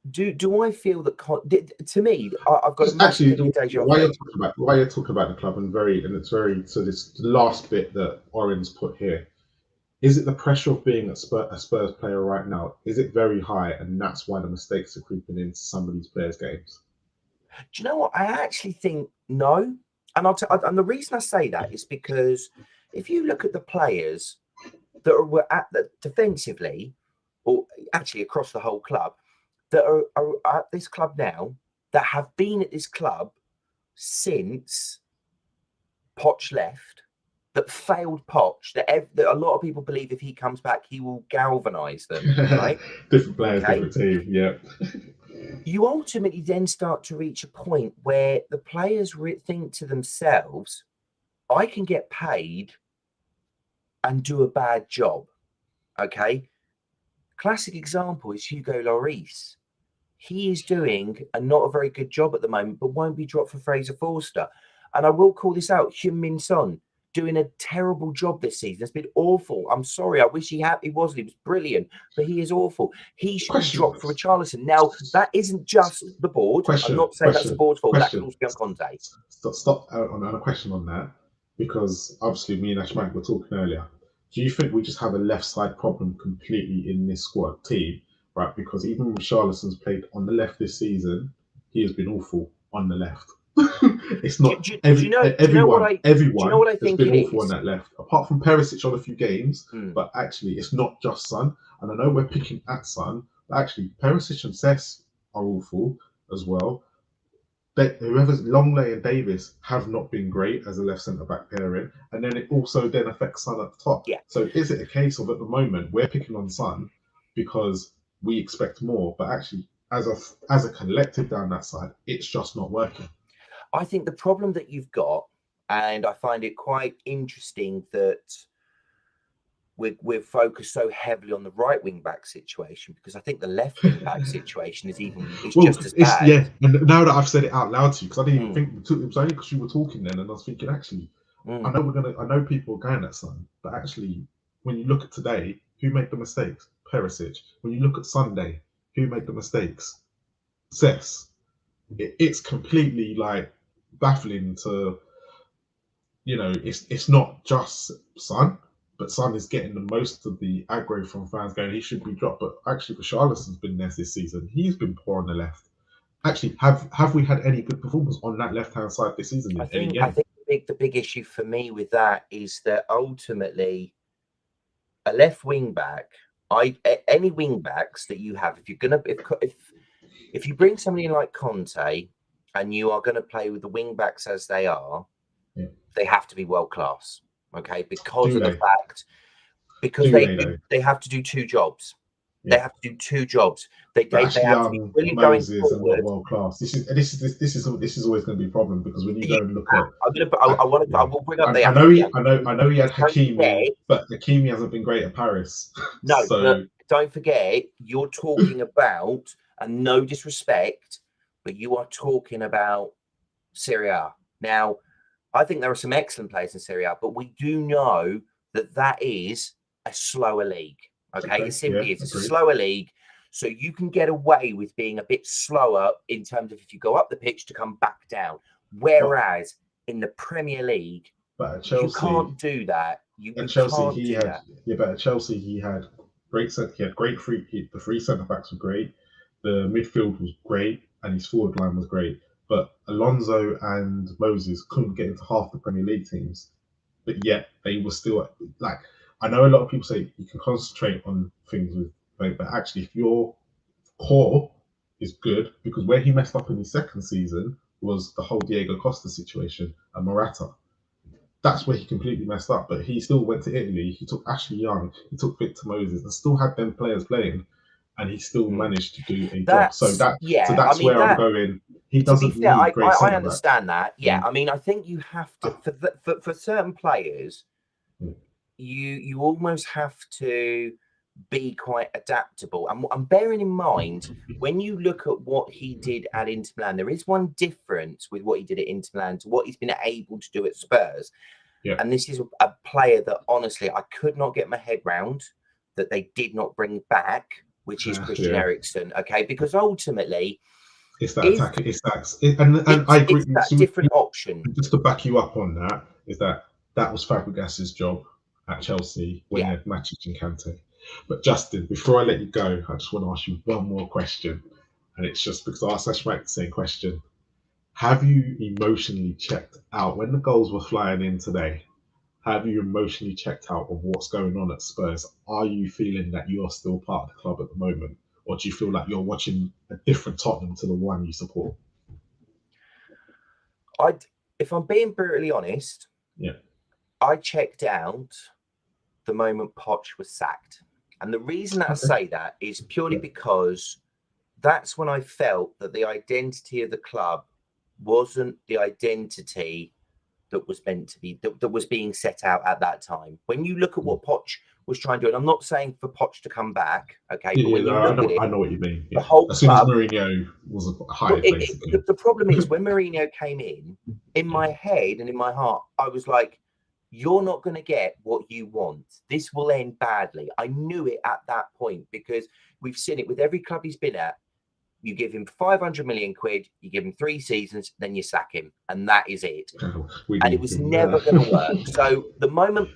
do I feel that, to me, I've got a actually, deja why you're talking about the club, and it's very, so this last bit that Oren's put here, is it the pressure of being a Spurs player right now? Is it very high, and that's why the mistakes are creeping into some of these players' games? Do you know what? I actually think no. And and the reason I say that is because if you look at the players that were at the defensively, or actually across the whole club, that are at this club now, that have been at this club since Poch left, that failed Poch, that a lot of people believe if he comes back, he will galvanise them, right? Different players, different team, yeah. You ultimately then start to reach a point where the players think to themselves, I can get paid and do a bad job, okay? Classic example is Hugo Lloris. He is doing not a very good job at the moment, but won't be dropped for Fraser Forster. And I will call this out, Heung-Min Son, doing a terrible job this season. It's been awful. I'm sorry. I wish he wasn't. He was brilliant, but he is awful. He should be dropped for Richarlison. Now, that isn't just the board. I'm not saying that's the board's fault. That can also be on Conte. Stop on a question on that, because obviously me and Ashman were talking earlier. Do you think we just have a left side problem completely in this squad team, right? Because even Richarlison's played on the left this season, he has been awful on the left. It's not. Do you know Everyone what I has think been it awful on is? that left, apart from Perisic on a few games. Mm. But actually, it's not just Son. And I know we're picking at Son, but actually, Perisic and Cess are awful as well. Whoever's Longley and Davis have not been great as a left centre back pairing, and then it also then affects Son at the top. Yeah. So is it a case of at the moment we're picking on Son because we expect more, but actually as a collective down that side, it's just not working. I think the problem that you've got, and I find it quite interesting that we're focused so heavily on the right wing back situation, because I think the left wing back situation is just as bad. Yeah, and now that I've said it out loud to you, because I didn't even think it was only because you were talking then, and I was thinking actually, I know people are going at Son, but actually, when you look at today, who made the mistakes? Perisic. When you look at Sunday, who made the mistakes? Cess. It's completely like baffling to, it's not just Son. But Son is getting the most of the aggro from fans going, he should be dropped. But actually, Richarlison's been there this season. He's been poor on the left. Actually, have we had any good performance on that left-hand side this season? I think the big issue for me with that is that ultimately a left wing back, any wing backs that you have, if you're gonna if you bring somebody in like Conte and you are going to play with the wing backs as they are, they have to be world class. Okay, because they have to do two jobs. Yeah. They have to do two jobs. They have to be really going forward. World class. This is always going to be a problem, because when you go and look at, I will bring up. I know he had Hakimi, but Hakimi hasn't been great at Paris. No, so don't forget, you're talking about, and no disrespect, but you are talking about Serie A. Now, I think there are some excellent players in Serie A, but we do know that is a slower league. Okay, it simply is. It's a slower league, so you can get away with being a bit slower in terms of if you go up the pitch to come back down. Whereas in the Premier League, but at Chelsea, you can't do that. At Chelsea, he had great the three centre backs were great, the midfield was great, and his forward line was great. But Alonso and Moses couldn't get into half the Premier League teams, but yet they were still like. I know a lot of people say you can concentrate on things but actually, if your core is good, because where he messed up in his second season was the whole Diego Costa situation and Morata. That's where he completely messed up. But he still went to Italy. He took Ashley Young. He took Victor Moses, and still had them players playing, and he still managed to do a job. So that's where I'm going. He doesn't need great centre backs. I understand that. Yeah, I mean, I think you have to for certain players. You almost have to be quite adaptable. And bearing in mind, when you look at what he did at Inter Milan, there is one difference with what he did at Inter Milan to what he's been able to do at Spurs. Yeah. And this is a player that, honestly, I could not get my head round that they did not bring back, which is Christian Eriksen. Okay, because ultimately, it's that attack. I agree. It's that different option. Just to back you up on that, is that was Fabregas's job at Chelsea when they had Matic and Kante. But Justin, before I let you go, I just want to ask you one more question, and it's just because I asked Ashmak the same question. Have you emotionally checked out when the goals were flying in today? Have you emotionally checked out of what's going on at Spurs? Are you feeling that you're still part of the club at the moment, or do you feel like you're watching a different Tottenham to the one you support? If I'm being brutally honest, I checked out the moment Poch was sacked. And the reason that I say that is purely because that's when I felt that the identity of the club wasn't the identity that was meant to be, that was being set out at that time. When you look at what Poch was trying to do, and I'm not saying for Poch to come back, okay, but when you look at it, I know what you mean. The whole as soon club, as Mourinho was hired, basically. The problem is when Mourinho came in my head and in my heart, I was like, you're not going to get what you want. This will end badly. I knew it at that point, because we've seen it with every club he's been at. You give him 500 million quid, you give him 3 seasons, then you sack him. And that is it. And it was never going to work. So the moment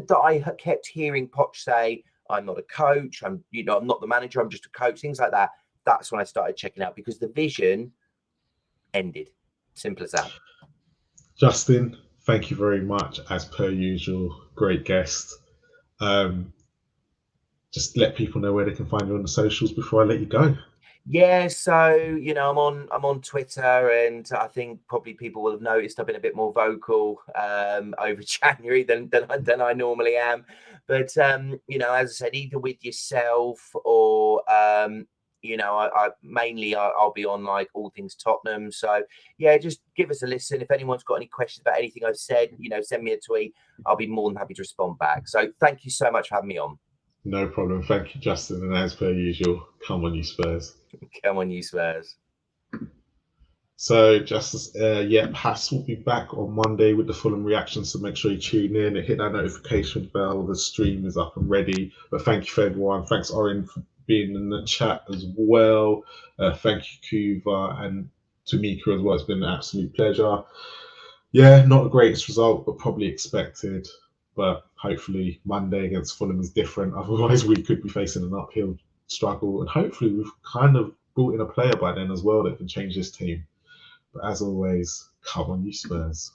that I kept hearing Poch say, I'm not a coach, I'm not the manager, I'm just a coach, things like that, that's when I started checking out, because the vision ended. Simple as that. Justin, thank you very much, as per usual. Great guest. Just let people know where they can find you on the socials before I let you go. Yeah, so I'm on Twitter, and I think probably people will have noticed I've been a bit more vocal over January than I normally am. But as I said, either with yourself or I mainly I'll be on like all things Tottenham. So yeah, just give us a listen. If anyone's got any questions about anything I've said, send me a tweet. I'll be more than happy to respond back. So thank you so much for having me on. No problem. Thank you, Justin. And as per usual, come on, you Spurs. Come on, you Spurs. So, just Hass will be back on Monday with the Fulham reactions. So make sure you tune in and hit that notification bell. The stream is up and ready. But thank you for everyone. Thanks, Orin, for being in the chat as well. Thank you, Kuva, and Tamika as well. It's been an absolute pleasure. Yeah, not the greatest result, but probably expected. But hopefully Monday against Fulham is different. Otherwise, we could be facing an uphill struggle. And hopefully we've kind of brought in a player by then as well that can change this team. But as always, come on, you Spurs.